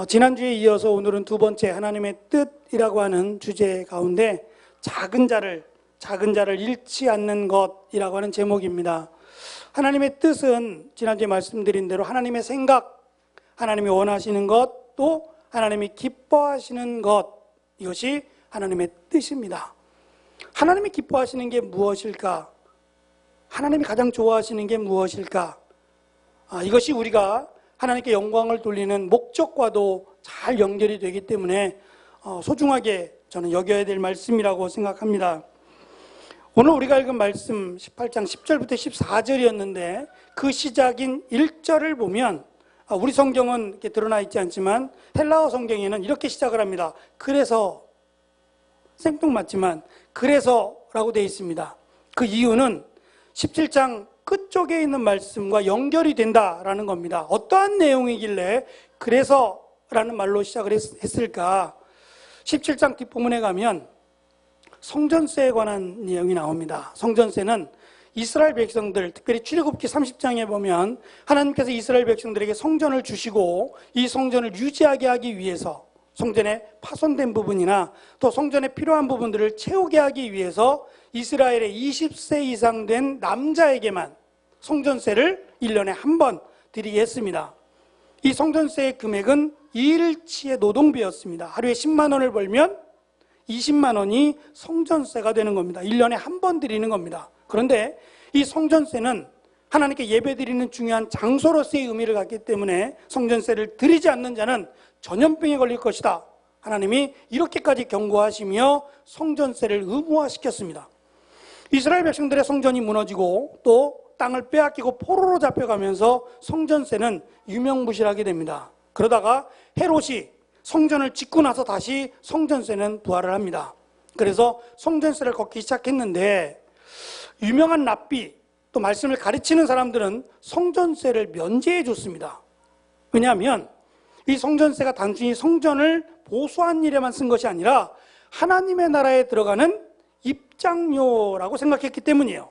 지난주에 이어서 오늘은 두 번째 하나님의 뜻이라고 하는 주제 가운데 작은 자를 잃지 않는 것이라고 하는 제목입니다. 하나님의 뜻은 지난주에 말씀드린 대로 하나님의 생각, 하나님이 원하시는 것, 또 하나님이 기뻐하시는 것, 이것이 하나님의 뜻입니다. 하나님이 기뻐하시는 게 무엇일까? 하나님이 가장 좋아하시는 게 무엇일까? 이것이 우리가 하나님께 영광을 돌리는 목적과도 잘 연결이 되기 때문에 소중하게 저는 여겨야 될 말씀이라고 생각합니다. 오늘 우리가 읽은 말씀 18장 10절부터 14절이었는데 그 시작인 1절을 보면 우리 성경은 이렇게 드러나 있지 않지만 헬라어 성경에는 이렇게 시작을 합니다. 그래서, 생뚱맞지만 그래서라고 되어 있습니다. 그 이유는 17장 끝쪽에 있는 말씀과 연결이 된다라는 겁니다. 어떠한 내용이길래 그래서라는 말로 시작을 했을까? 17장 뒷부분에 가면 성전세에 관한 내용이 나옵니다. 성전세는 이스라엘 백성들, 특별히 출애굽기 30장에 보면 하나님께서 이스라엘 백성들에게 성전을 주시고 이 성전을 유지하게 하기 위해서 성전에 파손된 부분이나 또 성전에 필요한 부분들을 채우게 하기 위해서 이스라엘의 20세 이상 된 남자에게만 성전세를 1년에 한 번 드리게 했습니다. 이 성전세의 금액은 일치의 노동비였습니다. 하루에 10만 원을 벌면 20만 원이 성전세가 되는 겁니다. 1년에 한 번 드리는 겁니다. 그런데 이 성전세는 하나님께 예배드리는 중요한 장소로서의 의미를 갖기 때문에 성전세를 드리지 않는 자는 전염병에 걸릴 것이다. 하나님이 이렇게까지 경고하시며 성전세를 의무화시켰습니다. 이스라엘 백성들의 성전이 무너지고 또 땅을 빼앗기고 포로로 잡혀가면서 성전세는 유명무실하게 됩니다. 그러다가 헤롯이 성전을 짓고 나서 다시 성전세는 부활을 합니다. 그래서 성전세를 걷기 시작했는데 유명한 랍비 또 말씀을 가르치는 사람들은 성전세를 면제해 줬습니다. 왜냐하면 이 성전세가 단순히 성전을 보수한 일에만 쓴 것이 아니라 하나님의 나라에 들어가는 입장료라고 생각했기 때문이에요.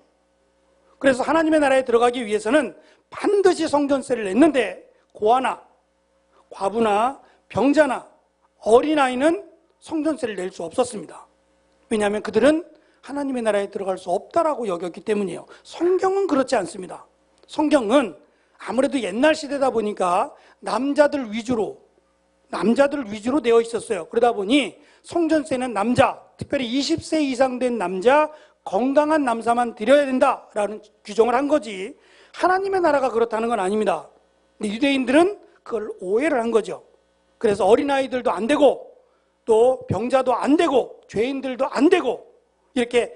그래서 하나님의 나라에 들어가기 위해서는 반드시 성전세를 냈는데 고아나 과부나 병자나 어린아이는 성전세를 낼 수 없었습니다. 왜냐하면 그들은 하나님의 나라에 들어갈 수 없다라고 여겼기 때문이에요. 성경은 그렇지 않습니다. 성경은 아무래도 옛날 시대다 보니까 남자들 위주로 되어 있었어요. 그러다 보니 성전세는 남자, 특별히 20세 이상 된 남자, 건강한 남자만 드려야 된다라는 규정을 한 거지 하나님의 나라가 그렇다는 건 아닙니다. 근데 유대인들은 그걸 오해를 한 거죠. 그래서 어린아이들도 안 되고 또 병자도 안 되고 죄인들도 안 되고 이렇게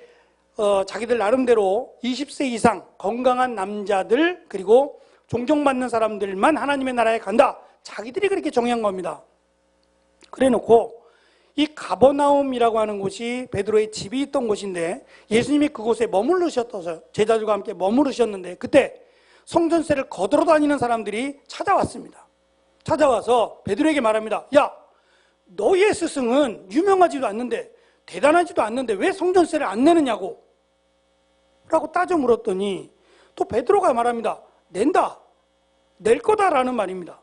자기들 나름대로 20세 이상 건강한 남자들 그리고 존경받는 사람들만 하나님의 나라에 간다. 자기들이 그렇게 정한 겁니다. 그래 놓고 이 가버나움이라고 하는 곳이 베드로의 집이 있던 곳인데 예수님이 그곳에 머무르셨어서 제자들과 함께 머무르셨는데 그때 성전세를 거들어 다니는 사람들이 찾아왔습니다. 찾아와서 베드로에게 말합니다. 야, 너의 스승은 유명하지도 않는데 대단하지도 않는데 왜 성전세를 안 내느냐고 라고 따져 물었더니 또 베드로가 말합니다. 낸다, 낼 거다라는 말입니다.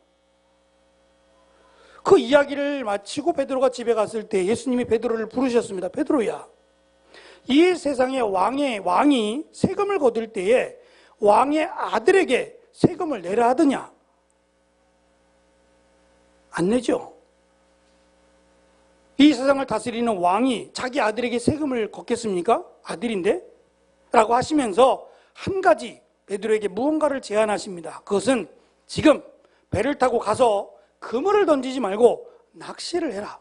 그 이야기를 마치고 베드로가 집에 갔을 때 예수님이 베드로를 부르셨습니다. 베드로야, 이 세상의 왕이 세금을 거둘 때에 왕의 아들에게 세금을 내라 하더냐? 안 내죠. 이 세상을 다스리는 왕이 자기 아들에게 세금을 걷겠습니까? 아들인데? 라고 하시면서 한 가지 베드로에게 무언가를 제안하십니다. 그것은 지금 배를 타고 가서 그물을 던지지 말고 낚시를 해라.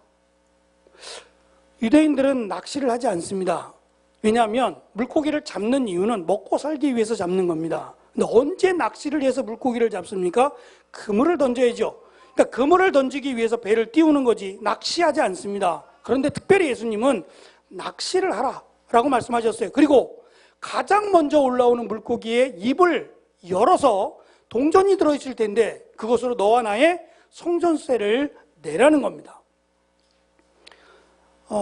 유대인들은 낚시를 하지 않습니다. 왜냐하면 물고기를 잡는 이유는 먹고 살기 위해서 잡는 겁니다. 근데 언제 낚시를 해서 물고기를 잡습니까? 그물을 던져야죠. 그러니까 그물을 던지기 위해서 배를 띄우는 거지 낚시하지 않습니다. 그런데 특별히 예수님은 낚시를 하라라고 말씀하셨어요. 그리고 가장 먼저 올라오는 물고기의 입을 열어서 동전이 들어있을 텐데 그것으로 너와 나의 성전세를 내라는 겁니다.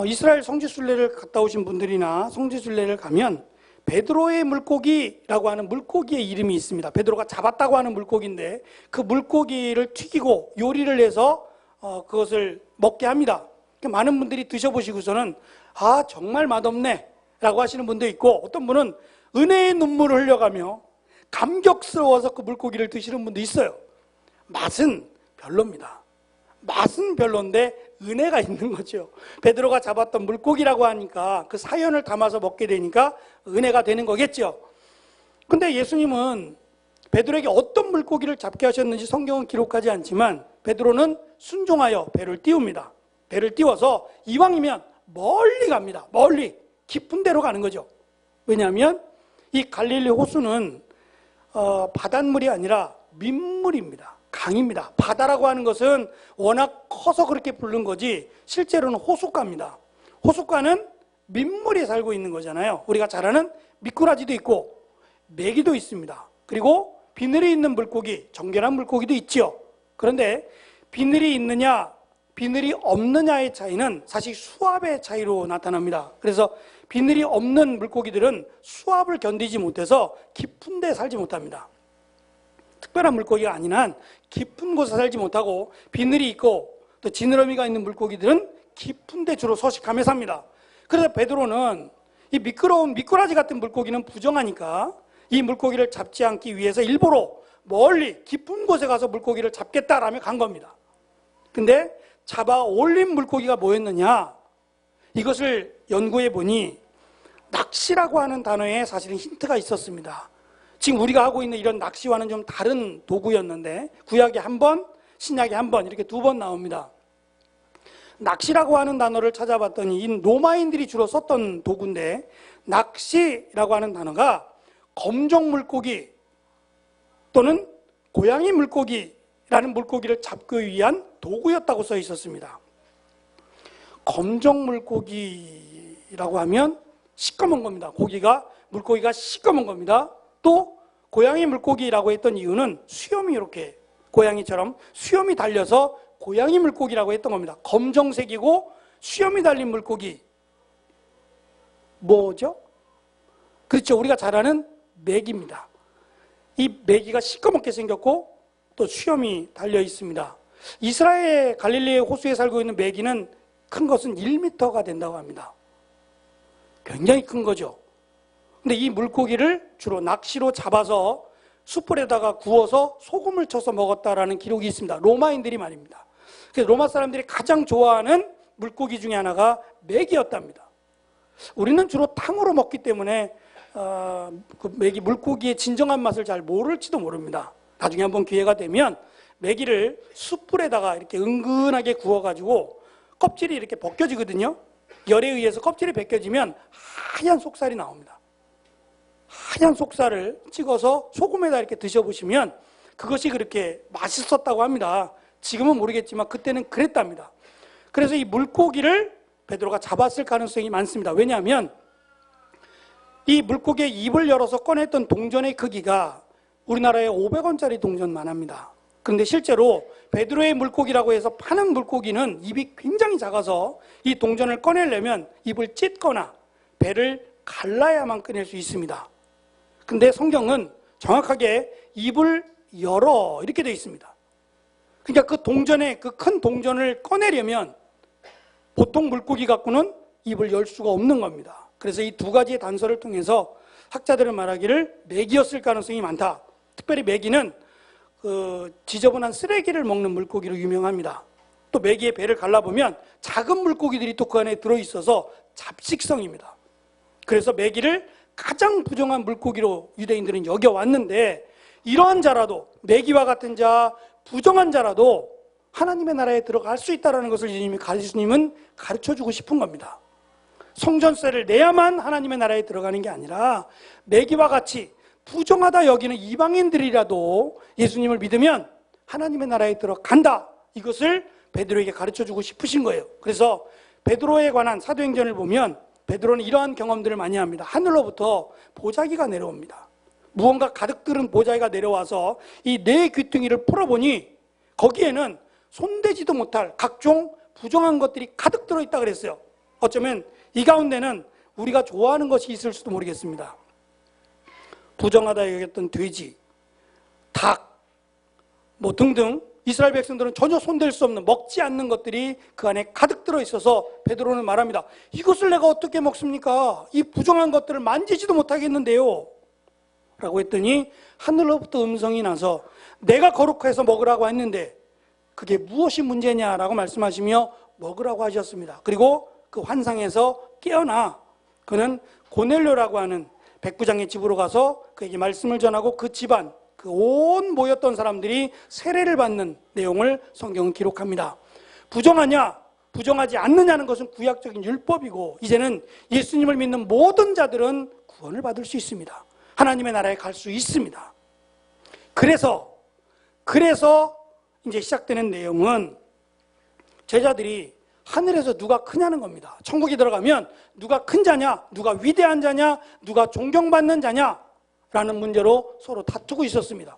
이스라엘 성지순례를 갔다 오신 분들이나 성지순례를 가면 베드로의 물고기라고 하는 물고기의 이름이 있습니다. 베드로가 잡았다고 하는 물고기인데 그 물고기를 튀기고 요리를 해서 그것을 먹게 합니다. 많은 분들이 드셔보시고서는 아 정말 맛없네 라고 하시는 분도 있고, 어떤 분은 은혜의 눈물을 흘려가며 감격스러워서 그 물고기를 드시는 분도 있어요. 맛은 별로입니다. 맛은 별론데 은혜가 있는 거죠. 베드로가 잡았던 물고기라고 하니까 그 사연을 담아서 먹게 되니까 은혜가 되는 거겠죠. 근데 예수님은 베드로에게 어떤 물고기를 잡게 하셨는지 성경은 기록하지 않지만 베드로는 순종하여 배를 띄웁니다. 배를 띄워서 이왕이면 멀리 갑니다. 멀리 깊은 데로 가는 거죠. 왜냐하면 이 갈릴리 호수는 바닷물이 아니라 민물입니다. 강입니다. 바다라고 하는 것은 워낙 커서 그렇게 부른 거지 실제로는 호숫가입니다. 호숫가는 민물이 살고 있는 거잖아요. 우리가 잘 아는 미꾸라지도 있고 메기도 있습니다. 그리고 비늘이 있는 물고기, 정결한 물고기도 있죠. 그런데 비늘이 있느냐 비늘이 없느냐의 차이는 사실 수압의 차이로 나타납니다. 그래서 비늘이 없는 물고기들은 수압을 견디지 못해서 깊은 데 살지 못합니다. 특별한 물고기가 아닌 한 깊은 곳에 살지 못하고, 비늘이 있고 또 지느러미가 있는 물고기들은 깊은 데 주로 서식하며 삽니다. 그래서 베드로는 이 미끄러운 미꾸라지 같은 물고기는 부정하니까 이 물고기를 잡지 않기 위해서 일부러 멀리 깊은 곳에 가서 물고기를 잡겠다라며 간 겁니다. 근데 잡아 올린 물고기가 뭐였느냐? 이것을 연구해 보니 낚시라고 하는 단어에 사실은 힌트가 있었습니다. 지금 우리가 하고 있는 이런 낚시와는 좀 다른 도구였는데 구약에 한 번, 신약에 한 번 이렇게 두 번 나옵니다. 낚시라고 하는 단어를 찾아봤더니 이 로마인들이 주로 썼던 도구인데, 낚시라고 하는 단어가 검정 물고기 또는 고양이 물고기라는 물고기를 잡기 위한 도구였다고 써 있었습니다. 검정 물고기라고 하면 시꺼먼 겁니다. 물고기가 시꺼먼 겁니다. 또 고양이 물고기라고 했던 이유는 수염이 이렇게 고양이처럼 수염이 달려서 고양이 물고기라고 했던 겁니다. 검정색이고 수염이 달린 물고기 뭐죠? 그렇죠. 우리가 잘 아는 메기입니다. 이 메기가 시꺼멓게 생겼고 또 수염이 달려 있습니다. 이스라엘 갈릴리 호수에 살고 있는 메기는 큰 것은 1m가 된다고 합니다. 굉장히 큰 거죠. 근데 이 물고기를 주로 낚시로 잡아서 숯불에다가 구워서 소금을 쳐서 먹었다라는 기록이 있습니다. 로마인들이 말입니다. 그래서 로마 사람들이 가장 좋아하는 물고기 중에 하나가 메기였답니다. 우리는 주로 탕으로 먹기 때문에 그 메기 물고기의 진정한 맛을 잘 모를지도 모릅니다. 나중에 한번 기회가 되면 메기를 숯불에다가 이렇게 은근하게 구워가지고 껍질이 이렇게 벗겨지거든요. 열에 의해서 껍질이 벗겨지면 하얀 속살이 나옵니다. 하얀 속살을 찍어서 소금에다 이렇게 드셔보시면 그것이 그렇게 맛있었다고 합니다. 지금은 모르겠지만 그때는 그랬답니다. 그래서 이 물고기를 베드로가 잡았을 가능성이 많습니다. 왜냐하면 이 물고기의 입을 열어서 꺼냈던 동전의 크기가 우리나라의 500원짜리 동전만 합니다. 그런데 실제로 베드로의 물고기라고 해서 파는 물고기는 입이 굉장히 작아서 이 동전을 꺼내려면 입을 찢거나 배를 갈라야만 꺼낼 수 있습니다. 근데 성경은 정확하게 입을 열어 이렇게 되어 있습니다. 그러니까 그 동전에 그 큰 동전을 꺼내려면 보통 물고기 갖고는 입을 열 수가 없는 겁니다. 그래서 이 두 가지의 단서를 통해서 학자들은 말하기를 메기였을 가능성이 많다. 특별히 메기는 지저분한 쓰레기를 먹는 물고기로 유명합니다. 또 메기의 배를 갈라보면 작은 물고기들이 또 그 안에 들어있어서 잡식성입니다. 그래서 메기를 가장 부정한 물고기로 유대인들은 여겨왔는데, 이러한 자라도, 메기와 같은 자, 부정한 자라도 하나님의 나라에 들어갈 수 있다는 것을 예수님은 가르쳐주고 싶은 겁니다. 성전세를 내야만 하나님의 나라에 들어가는 게 아니라 메기와 같이 부정하다 여기는 이방인들이라도 예수님을 믿으면 하나님의 나라에 들어간다. 이것을 베드로에게 가르쳐주고 싶으신 거예요. 그래서 베드로에 관한 사도행전을 보면 베드로는 이러한 경험들을 많이 합니다. 하늘로부터 보자기가 내려옵니다. 무언가 가득 들은 보자기가 내려와서 이 네 귀퉁이를 풀어보니 거기에는 손대지도 못할 각종 부정한 것들이 가득 들어있다 그랬어요. 어쩌면 이 가운데는 우리가 좋아하는 것이 있을 수도 모르겠습니다. 부정하다 여겼던 돼지, 닭, 등등 이스라엘 백성들은 전혀 손댈 수 없는 먹지 않는 것들이 그 안에 가득 들어있어서 베드로는 말합니다. 이것을 내가 어떻게 먹습니까? 이 부정한 것들을 만지지도 못하겠는데요. 라고 했더니 하늘로부터 음성이 나서 내가 거룩해서 먹으라고 했는데 그게 무엇이 문제냐라고 말씀하시며 먹으라고 하셨습니다. 그리고 그 환상에서 깨어나 그는 고넬료라고 하는 백부장의 집으로 가서 그에게 말씀을 전하고 그 집안, 그 온 모였던 사람들이 세례를 받는 내용을 성경은 기록합니다. 부정하냐, 부정하지 않느냐는 것은 구약적인 율법이고 이제는 예수님을 믿는 모든 자들은 구원을 받을 수 있습니다. 하나님의 나라에 갈 수 있습니다. 그래서 이제 시작되는 내용은 제자들이 하늘에서 누가 크냐는 겁니다. 천국에 들어가면 누가 큰 자냐, 누가 위대한 자냐, 누가 존경받는 자냐 라는 문제로 서로 다투고 있었습니다.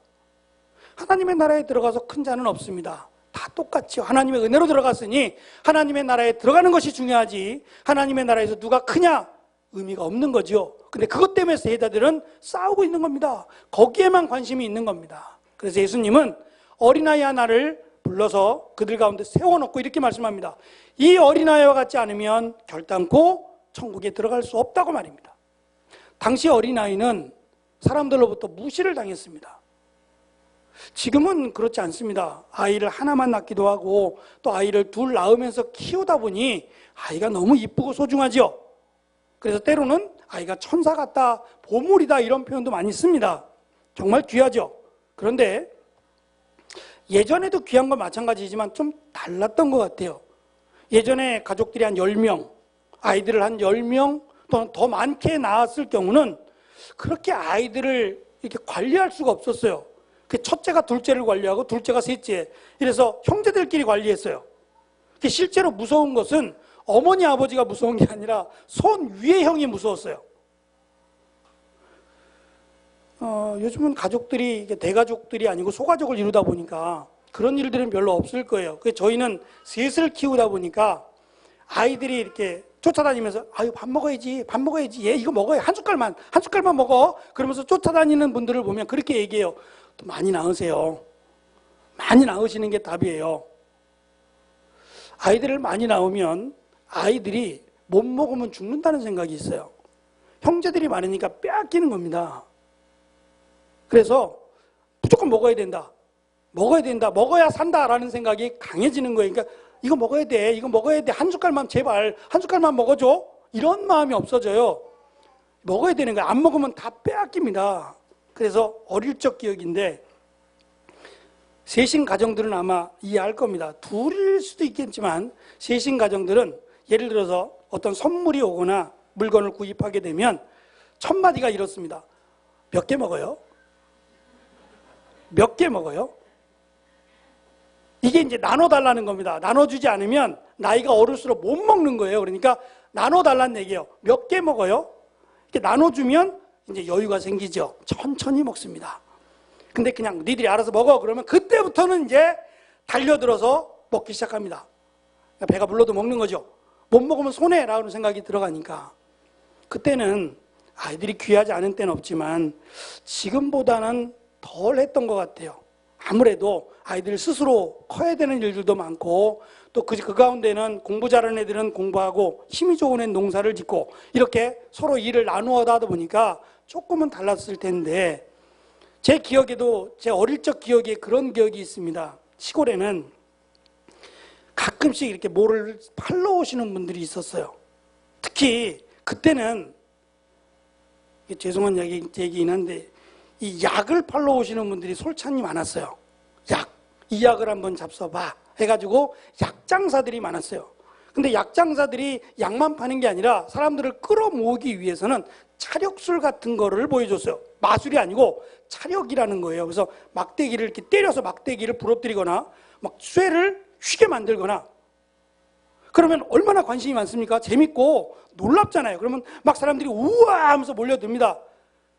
하나님의 나라에 들어가서 큰 자는 없습니다. 다 똑같죠. 하나님의 은혜로 들어갔으니 하나님의 나라에 들어가는 것이 중요하지 하나님의 나라에서 누가 크냐 의미가 없는 거죠. 근데 그것 때문에 제자들은 싸우고 있는 겁니다. 거기에만 관심이 있는 겁니다. 그래서 예수님은 어린아이 하나를 불러서 그들 가운데 세워놓고 이렇게 말씀합니다. 이 어린아이와 같지 않으면 결단코 천국에 들어갈 수 없다고 말입니다. 당시 어린아이는 사람들로부터 무시를 당했습니다. 지금은 그렇지 않습니다. 아이를 하나만 낳기도 하고 또 아이를 둘 낳으면서 키우다 보니 아이가 너무 이쁘고 소중하죠. 그래서 때로는 아이가 천사 같다, 보물이다 이런 표현도 많이 씁니다. 정말 귀하죠. 그런데 예전에도 귀한 건 마찬가지지만 좀 달랐던 것 같아요. 예전에 가족들이 한 10명, 아이들을 한 10명 또는 더 많게 낳았을 경우는 그렇게 아이들을 이렇게 관리할 수가 없었어요. 첫째가 둘째를 관리하고 둘째가 셋째. 이래서 형제들끼리 관리했어요. 실제로 무서운 것은 어머니 아버지가 무서운 게 아니라 손 위의 형이 무서웠어요. 요즘은 가족들이 대가족들이 아니고 소가족을 이루다 보니까 그런 일들은 별로 없을 거예요. 저희는 셋을 키우다 보니까 아이들이 이렇게 쫓아다니면서 아유 밥 먹어야지 얘 이거 먹어야 한 숟갈만 먹어 그러면서 쫓아다니는 분들을 보면 그렇게 얘기해요. 또 많이 낳으세요. 많이 낳으시는 게 답이에요. 아이들을 많이 낳으면 아이들이 못 먹으면 죽는다는 생각이 있어요. 형제들이 많으니까 빼앗기는 겁니다. 그래서 무조건 먹어야 된다, 먹어야 산다라는 생각이 강해지는 거예요. 그러니까 이거 먹어야 돼, 한 숟갈만 제발 한 숟갈만 먹어줘 이런 마음이 없어져요. 먹어야 되는 거예요. 안 먹으면 다 빼앗깁니다. 그래서 어릴 적 기억인데 셋인 가정들은 아마 이해할 겁니다. 둘일 수도 있겠지만 셋인 가정들은 예를 들어서 어떤 선물이 오거나 물건을 구입하게 되면 첫 마디가 이렇습니다. 몇 개 먹어요? 몇 개 먹어요? 이게 이제 나눠달라는 겁니다. 나눠주지 않으면 나이가 어릴수록 못 먹는 거예요. 그러니까 나눠달라는 얘기예요. 몇 개 먹어요? 이렇게 나눠주면 이제 여유가 생기죠. 천천히 먹습니다. 근데 그냥 니들이 알아서 먹어 그러면 그때부터는 이제 달려들어서 먹기 시작합니다. 그러니까 배가 불러도 먹는 거죠. 못 먹으면 손해라는 생각이 들어가니까 그때는 아이들이 귀하지 않은 때는 없지만 지금보다는 덜 했던 것 같아요. 아무래도 아이들 스스로 커야 되는 일들도 많고 또 그 가운데는 공부 잘하는 애들은 공부하고 힘이 좋은 애는 농사를 짓고 이렇게 서로 일을 나누어 하다 보니까 조금은 달랐을 텐데 제 기억에도 제 어릴 적 기억에 그런 기억이 있습니다. 시골에는 가끔씩 이렇게 모를 팔러 오시는 분들이 있었어요. 특히 그때는 죄송한 얘기긴 한데 이 약을 팔러 오시는 분들이 솔찬히 많았어요. 이 약을 한번 잡숴봐 해가지고 약장사들이 많았어요. 근데 약장사들이 약만 파는 게 아니라 사람들을 끌어모으기 위해서는 차력술 같은 거를 보여줬어요. 마술이 아니고 차력이라는 거예요. 그래서 막대기를 이렇게 때려서 막대기를 부러뜨리거나 막 쇠를 휘게 만들거나 그러면 얼마나 관심이 많습니까? 재밌고 놀랍잖아요. 그러면 막 사람들이 우와 하면서 몰려듭니다.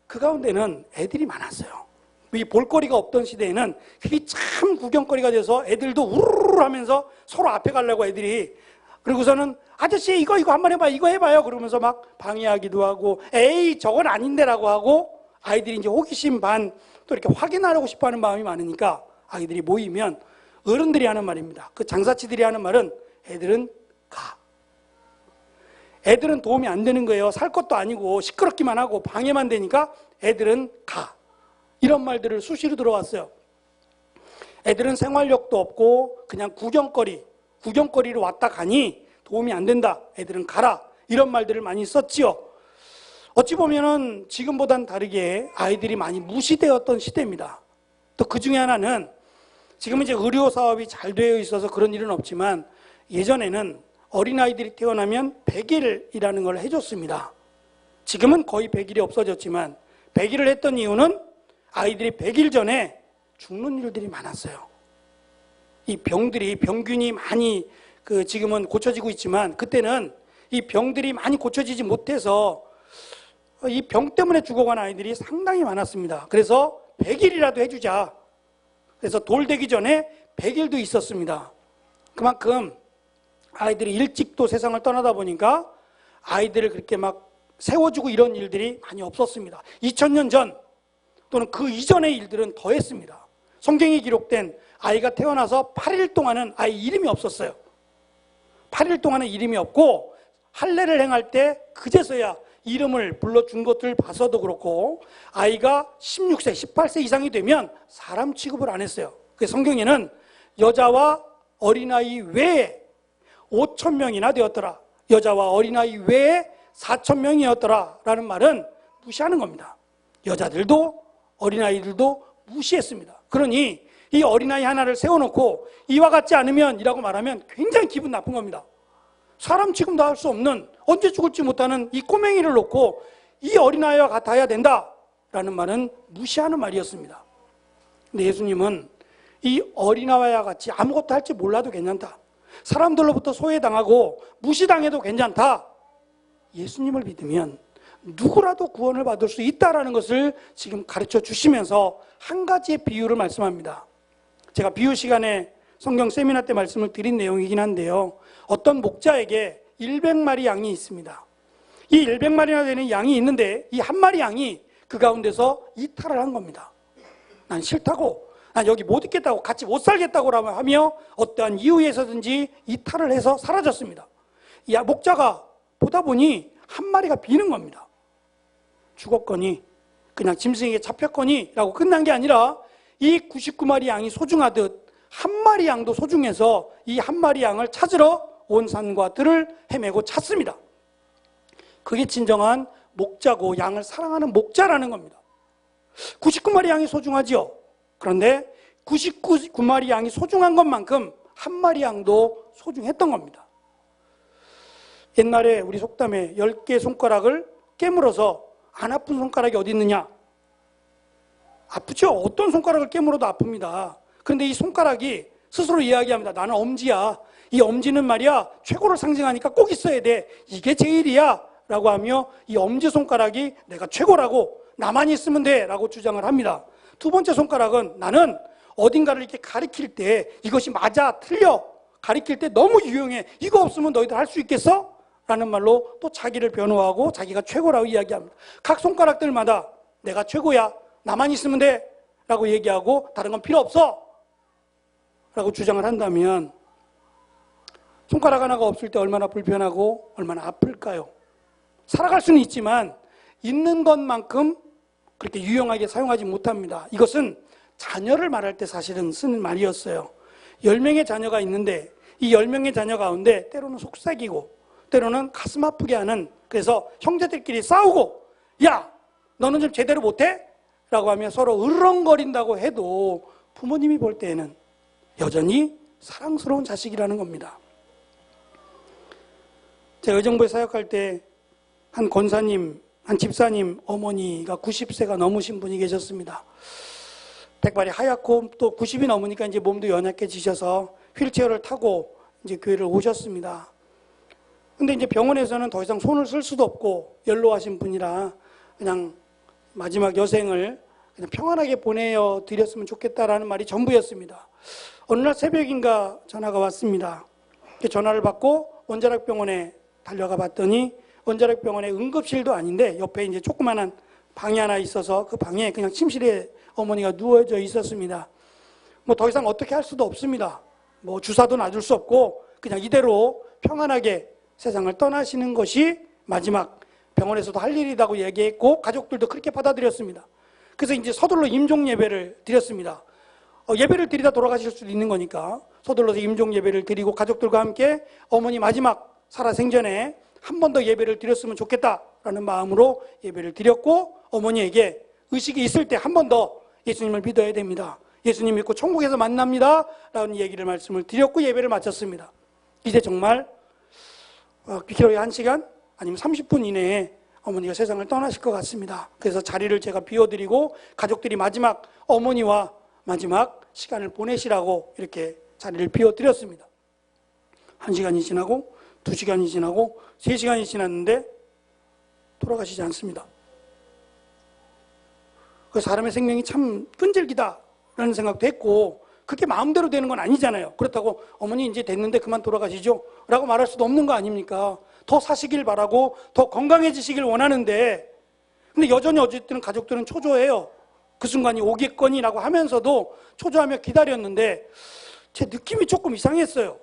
그 가운데는 애들이 많았어요. 이 볼거리가 없던 시대에는 그게 참 구경거리가 돼서 애들도 우르르 하면서 서로 앞에 가려고 애들이 그리고서는 아저씨 이거 한번 해봐 이거 해봐요 그러면서 막 방해하기도 하고 에이 저건 아닌데라고 하고 아이들이 이제 호기심 반 또 이렇게 확인하려고 싶어하는 마음이 많으니까 아이들이 모이면 어른들이 하는 말입니다. 그 장사치들이 하는 말은 애들은 가. 애들은 도움이 안 되는 거예요. 살 것도 아니고 시끄럽기만 하고 방해만 되니까 애들은 가. 이런 말들을 수시로 들어왔어요. 애들은 생활력도 없고 그냥 구경거리로 왔다 가니 도움이 안 된다. 애들은 가라. 이런 말들을 많이 썼지요. 어찌 보면은 지금보단 다르게 아이들이 많이 무시되었던 시대입니다. 또 그 중에 하나는 지금 이제 의료 사업이 잘 되어 있어서 그런 일은 없지만 예전에는 어린아이들이 태어나면 100일이라는 걸 해줬습니다. 지금은 거의 100일이 없어졌지만 100일을 했던 이유는 아이들이 100일 전에 죽는 일들이 많았어요. 이 병균이 많이 지금은 고쳐지고 있지만 그때는 이 병들이 많이 고쳐지지 못해서 이 병 때문에 죽어간 아이들이 상당히 많았습니다. 그래서 100일이라도 해주자. 그래서 돌 되기 전에 100일도 있었습니다. 그만큼 아이들이 일찍 또 세상을 떠나다 보니까 아이들을 그렇게 막 세워주고 이런 일들이 많이 없었습니다. 2000년 전 또는 그 이전의 일들은 더했습니다. 성경에 기록된 아이가 태어나서 8일 동안은 아이 이름이 없었어요. 8일 동안은 이름이 없고 할례를 행할 때 그제서야 이름을 불러준 것을 봐서도 그렇고 아이가 16세, 18세 이상이 되면 사람 취급을 안 했어요. 그래서 성경에는 여자와 어린아이 외에 5,000명이나 되었더라. 여자와 어린아이 외에 4,000명이었더라. 라는 말은 무시하는 겁니다. 여자들도 어린아이들도 무시했습니다. 그러니 이 어린아이 하나를 세워놓고 이와 같지 않으면 이라고 말하면 굉장히 기분 나쁜 겁니다. 사람 취급도 할 수 없는 언제 죽을지 못하는 이 꼬맹이를 놓고 이 어린아이와 같아야 된다라는 말은 무시하는 말이었습니다. 근데 예수님은 이 어린아이와 같이 아무것도 할지 몰라도 괜찮다. 사람들로부터 소외당하고 무시당해도 괜찮다. 예수님을 믿으면 누구라도 구원을 받을 수 있다는 것을 지금 가르쳐 주시면서 한 가지의 비유를 말씀합니다. 제가 비유 시간에 성경 세미나 때 말씀을 드린 내용이긴 한데요. 어떤 목자에게 100마리 양이 있습니다. 이 100마리나 되는 양이 있는데 이 한 마리 양이 그 가운데서 이탈을 한 겁니다. 난 싫다고, 난 여기 못 있겠다고, 같이 못 살겠다고 하며 어떠한 이유에서든지 이탈을 해서 사라졌습니다. 이 목자가 보다 보니 한 마리가 비는 겁니다. 죽었거니 그냥 짐승에게 잡혔거니 라고 끝난 게 아니라 이 99마리 양이 소중하듯 한 마리 양도 소중해서 이 한 마리 양을 찾으러 온 산과 들을 헤매고 찾습니다. 그게 진정한 목자고 양을 사랑하는 목자라는 겁니다. 99마리 양이 소중하지요. 그런데 99마리 양이 소중한 것만큼 한 마리 양도 소중했던 겁니다. 옛날에 우리 속담에 10개 손가락을 깨물어서 안 아픈 손가락이 어디 있느냐? 아프죠? 어떤 손가락을 깨물어도 아픕니다. 그런데 이 손가락이 스스로 이야기합니다. 나는 엄지야. 이 엄지는 말이야 최고를 상징하니까 꼭 있어야 돼. 이게 제일이야 라고 하며 이 엄지손가락이 내가 최고라고 나만 있으면 돼 라고 주장을 합니다. 두 번째 손가락은 나는 어딘가를 이렇게 가리킬 때 이것이 맞아 틀려 가리킬 때 너무 유용해. 이거 없으면 너희들 할 수 있겠어? 라는 말로 또 자기를 변호하고 자기가 최고라고 이야기합니다. 각 손가락들마다 내가 최고야. 나만 있으면 돼 라고 얘기하고 다른 건 필요 없어 라고 주장을 한다면 손가락 하나가 없을 때 얼마나 불편하고 얼마나 아플까요? 살아갈 수는 있지만 있는 것만큼 그렇게 유용하게 사용하지 못합니다. 이것은 자녀를 말할 때 사실은 쓰는 말이었어요. 10명의 자녀가 있는데 이 10명의 자녀 가운데 때로는 속삭이고 때로는 가슴 아프게 하는, 그래서 형제들끼리 싸우고 야 너는 좀 제대로 못해? 라고 하며 서로 으르렁거린다고 해도 부모님이 볼 때에는 여전히 사랑스러운 자식이라는 겁니다. 제가 의정부에 사역할 때 한 권사님, 한 집사님 어머니가 90세가 넘으신 분이 계셨습니다. 백발이 하얗고 또 90이 넘으니까 이제 몸도 연약해지셔서 휠체어를 타고 이제 교회를 오셨습니다. 근데 이제 병원에서는 더 이상 손을 쓸 수도 없고 연로하신 분이라 그냥 마지막 여생을 그냥 평안하게 보내어 드렸으면 좋겠다라는 말이 전부였습니다. 어느 날 새벽인가 전화가 왔습니다. 전화를 받고 원자력병원에 달려가 봤더니 원자력병원의 응급실도 아닌데 옆에 이제 조그만한 방이 하나 있어서 그 방에 그냥 침실에 어머니가 누워져 있었습니다. 뭐 더 이상 어떻게 할 수도 없습니다. 뭐 주사도 놔줄 수 없고 그냥 이대로 평안하게 세상을 떠나시는 것이 마지막 병원에서도 할 일이라고 얘기했고 가족들도 그렇게 받아들였습니다. 그래서 이제 서둘러 임종 예배를 드렸습니다. 예배를 드리다 돌아가실 수도 있는 거니까 서둘러서 임종 예배를 드리고 가족들과 함께 어머니 마지막 살아생전에 한 번 더 예배를 드렸으면 좋겠다라는 마음으로 예배를 드렸고 어머니에게 의식이 있을 때 한 번 더 예수님을 믿어야 됩니다. 예수님 믿고 천국에서 만납니다. 라는 얘기를 말씀을 드렸고 예배를 마쳤습니다. 이제 정말 길어야 1시간 아니면 30분 이내에 어머니가 세상을 떠나실 것 같습니다. 그래서 자리를 제가 비워드리고 가족들이 마지막 어머니와 마지막 시간을 보내시라고 이렇게 자리를 비워드렸습니다. 1시간이 지나고 2시간이 지나고 3시간이 지났는데 돌아가시지 않습니다. 그 사람의 생명이 참 끈질기다라는 생각도 했고 그게 마음대로 되는 건 아니잖아요. 그렇다고 어머니 이제 됐는데 그만 돌아가시죠 라고 말할 수도 없는 거 아닙니까? 더 사시길 바라고 더 건강해지시길 원하는데 근데 여전히 어쨌든 가족들은 초조해요. 그 순간이 오겠거니라고 하면서도 초조하며 기다렸는데 제 느낌이 조금 이상했어요.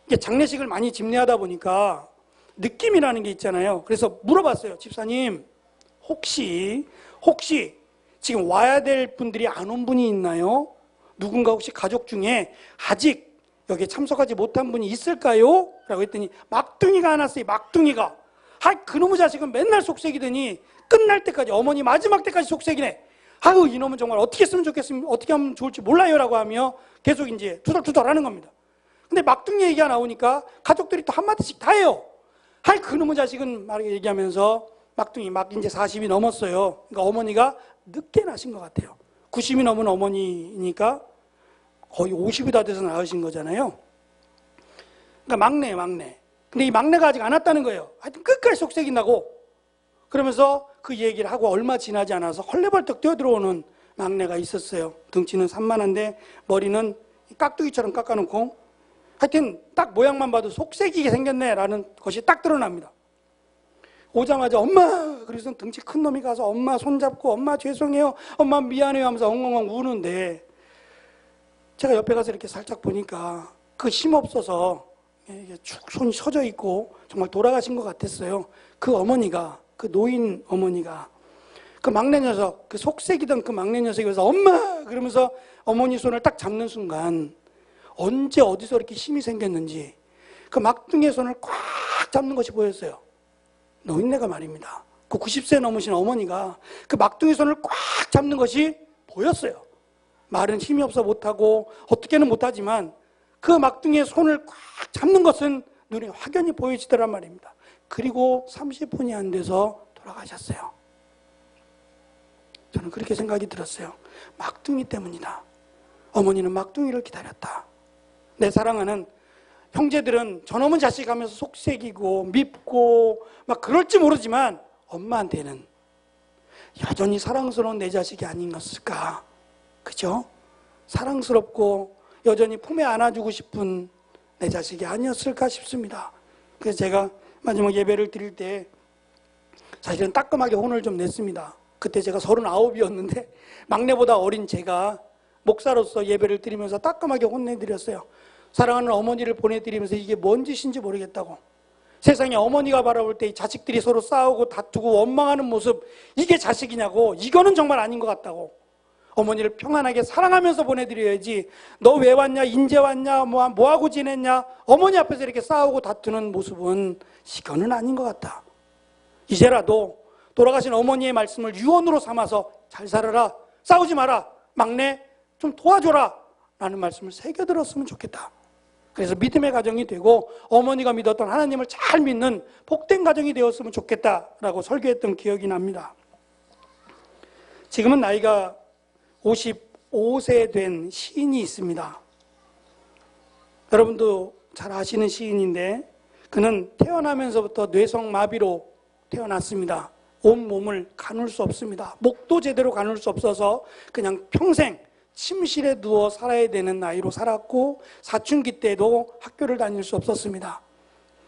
이게 장례식을 많이 집례하다 보니까 느낌이라는 게 있잖아요. 그래서 물어봤어요. 집사님 혹시 지금 와야 될 분들이 안 온 분이 있나요? 누군가 혹시 가족 중에 아직 여기에 참석하지 못한 분이 있을까요? 라고 했더니 막둥이가 안 왔어요. 막둥이가. 그놈의 자식은 맨날 속색이더니 끝날 때까지 어머니 마지막 때까지 속색이네. 아유 이놈은 정말 어떻게 했으면 좋겠습니까? 어떻게 하면 좋을지 몰라요 라고 하며 계속 이제 투덜투덜 하는 겁니다. 근데 막둥이 얘기가 나오니까 가족들이 또 한마디씩 다 해요. 그놈의 자식은 막 얘기하면서 막둥이 막 이제 40이 넘었어요. 그러니까 어머니가 늦게 나신 것 같아요. 90이 넘은 어머니니까 거의 50이 다 돼서 낳으신 거잖아요. 그러니까 막내. 근데 이 막내가 아직 안 왔다는 거예요. 하여튼 끝까지 속색이 나고 그러면서 그 얘기를 하고 얼마 지나지 않아서 헐레벌떡 뛰어들어오는 막내가 있었어요. 덩치는 산만한데 머리는 깍두기처럼 깎아놓고 하여튼 딱 모양만 봐도 속색이게 생겼네 라는 것이 딱 드러납니다. 오자마자 엄마 그래서 덩치 큰 놈이 가서 엄마 손잡고 엄마 죄송해요 엄마 미안해요 하면서 엉엉엉 우는데 제가 옆에 가서 이렇게 살짝 보니까 그 힘없어서 축 손이 처져 있고 정말 돌아가신 것 같았어요. 그 어머니가 그 노인 어머니가 그 막내 녀석 그 속색이던 그 막내 녀석이 와서 엄마 그러면서 어머니 손을 딱 잡는 순간 언제 어디서 이렇게 힘이 생겼는지 그 막둥이의 손을 꽉 잡는 것이 보였어요. 노인네가 말입니다. 그 90세 넘으신 어머니가 그 막둥이 손을 꽉 잡는 것이 보였어요. 말은 힘이 없어 못하고 어떻게는 못하지만 그 막둥이의 손을 꽉 잡는 것은 눈에 확연히 보여지더란 말입니다. 그리고 30분이 안 돼서 돌아가셨어요. 저는 그렇게 생각이 들었어요. 막둥이 때문이다. 어머니는 막둥이를 기다렸다. 내 사랑하는 형제들은 저놈은 자식 하면서 속색이고 밉고 막 그럴지 모르지만 엄마한테는 여전히 사랑스러운 내 자식이 아닌것일까. 그죠? 사랑스럽고 여전히 품에 안아주고 싶은 내 자식이 아니었을까 싶습니다. 그래서 제가 마지막 예배를 드릴 때 사실은 따끔하게 혼을 좀 냈습니다. 그때 제가 39이었는데 막내보다 어린 제가 목사로서 예배를 드리면서 따끔하게 혼내드렸어요. 사랑하는 어머니를 보내드리면서 이게 뭔 짓인지 모르겠다고. 세상에 어머니가 바라볼 때 이 자식들이 서로 싸우고 다투고 원망하는 모습 이게 자식이냐고. 이거는 정말 아닌 것 같다고. 어머니를 평안하게 사랑하면서 보내드려야지 너 왜 왔냐 인제 왔냐 뭐하고 지냈냐 어머니 앞에서 이렇게 싸우고 다투는 모습은 이거는 아닌 것 같다. 이제라도 돌아가신 어머니의 말씀을 유언으로 삼아서 잘 살아라 싸우지 마라 막내 좀 도와줘라 라는 말씀을 새겨들었으면 좋겠다. 그래서 믿음의 가정이 되고 어머니가 믿었던 하나님을 잘 믿는 복된 가정이 되었으면 좋겠다라고 설교했던 기억이 납니다. 지금은 나이가 55세 된 시인이 있습니다. 여러분도 잘 아시는 시인인데 그는 태어나면서부터 뇌성마비로 태어났습니다. 온몸을 가눌 수 없습니다. 목도 제대로 가눌 수 없어서 그냥 평생 침실에 누워 살아야 되는 나이로 살았고 사춘기 때도 학교를 다닐 수 없었습니다.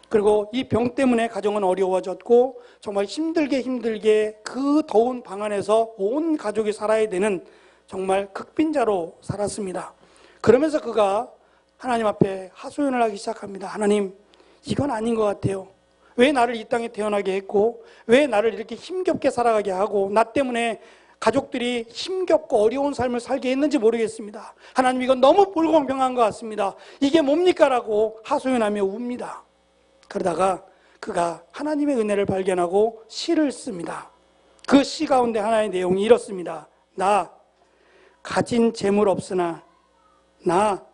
그리고 이 병 때문에 가정은 어려워졌고 정말 힘들게 그 더운 방 안에서 온 가족이 살아야 되는 정말 극빈자로 살았습니다. 그러면서 그가 하나님 앞에 하소연을 하기 시작합니다. 하나님, 이건 아닌 것 같아요. 왜 나를 이 땅에 태어나게 했고, 왜 나를 이렇게 힘겹게 살아가게 하고, 나 때문에 가족들이 힘겹고 어려운 삶을 살게 했는지 모르겠습니다. 하나님, 이건 너무 불공평한 것 같습니다. 이게 뭡니까? 라고 하소연하며 웁니다. 그러다가 그가 하나님의 은혜를 발견하고 시를 씁니다. 그 시 가운데 하나의 내용이 이렇습니다. 나 가진 재물 없으나, 나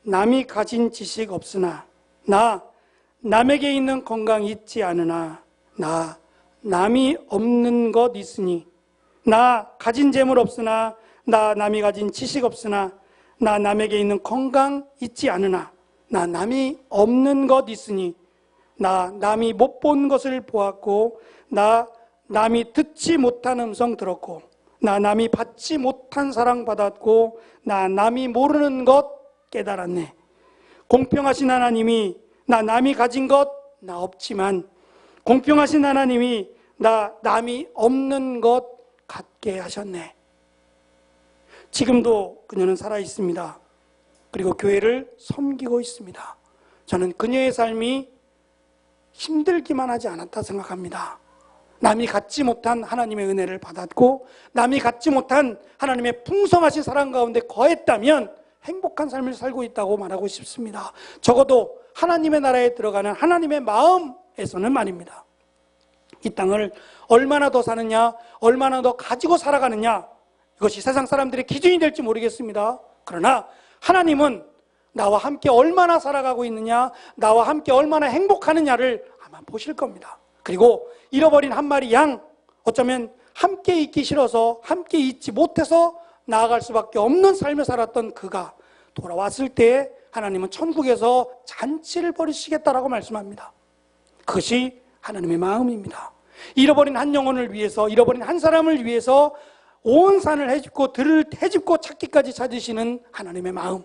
남이 가진 지식 없으나, 나 남에게 있는 건강 있지 않으나, 나 남이 없는 것 있으니, 나 가진 재물 없으나, 나 남이 가진 지식 없으나, 나 남에게 있는 건강 있지 않으나, 나 남이 없는 것 있으니, 나 남이 못 본 것을 보았고, 나 남이 듣지 못한 음성 들었고, 나 남이 받지 못한 사랑 받았고, 나 남이 모르는 것 깨달았네. 공평하신 하나님이 나 남이 가진 것 나 없지만, 공평하신 하나님이 나 남이 없는 것 갖게 하셨네. 지금도 그녀는 살아 있습니다. 그리고 교회를 섬기고 있습니다. 저는 그녀의 삶이 힘들기만 하지 않았다 생각합니다. 남이 갖지 못한 하나님의 은혜를 받았고, 남이 갖지 못한 하나님의 풍성하신 사랑 가운데 거했다면 행복한 삶을 살고 있다고 말하고 싶습니다. 적어도 하나님의 나라에 들어가는 하나님의 마음에서는 말입니다. 이 땅을 얼마나 더 사느냐, 얼마나 더 가지고 살아가느냐, 이것이 세상 사람들의 기준이 될지 모르겠습니다. 그러나 하나님은 나와 함께 얼마나 살아가고 있느냐, 나와 함께 얼마나 행복하느냐를 아마 보실 겁니다. 그리고 잃어버린 한 마리 양, 어쩌면 함께 있기 싫어서 함께 있지 못해서 나아갈 수밖에 없는 삶을 살았던 그가 돌아왔을 때 하나님은 천국에서 잔치를 벌이시겠다라고 말씀합니다. 그것이 하나님의 마음입니다. 잃어버린 한 영혼을 위해서, 잃어버린 한 사람을 위해서 온 산을 헤집고 들을 헤집고 찾기까지 찾으시는 하나님의 마음.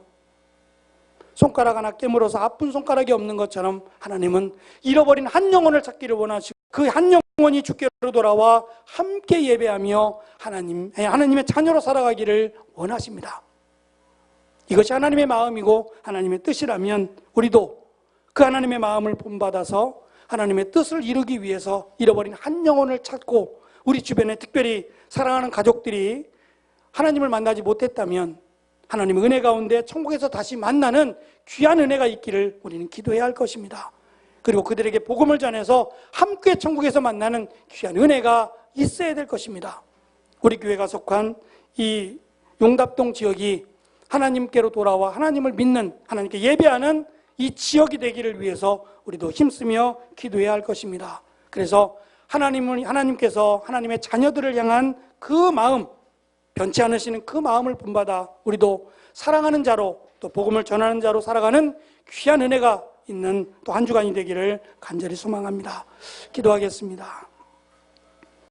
손가락 하나 깨물어서 아픈 손가락이 없는 것처럼 하나님은 잃어버린 한 영혼을 찾기를 원하시고, 그 한 영혼이 주께로 돌아와 함께 예배하며 하나님의 자녀로 살아가기를 원하십니다. 이것이 하나님의 마음이고 하나님의 뜻이라면 우리도 그 하나님의 마음을 본받아서 하나님의 뜻을 이루기 위해서 잃어버린 한 영혼을 찾고, 우리 주변에 특별히 사랑하는 가족들이 하나님을 만나지 못했다면 하나님의 은혜 가운데 천국에서 다시 만나는 귀한 은혜가 있기를 우리는 기도해야 할 것입니다. 그리고 그들에게 복음을 전해서 함께 천국에서 만나는 귀한 은혜가 있어야 될 것입니다. 우리 교회가 속한 이 용답동 지역이 하나님께로 돌아와 하나님을 믿는, 하나님께 예배하는 이 지역이 되기를 위해서 우리도 힘쓰며 기도해야 할 것입니다. 그래서 하나님께서 하나님의 자녀들을 향한 그 마음, 변치 않으시는 그 마음을 본받아 우리도 사랑하는 자로, 또 복음을 전하는 자로 살아가는 귀한 은혜가 있는 또 한 주간이 되기를 간절히 소망합니다. 기도하겠습니다.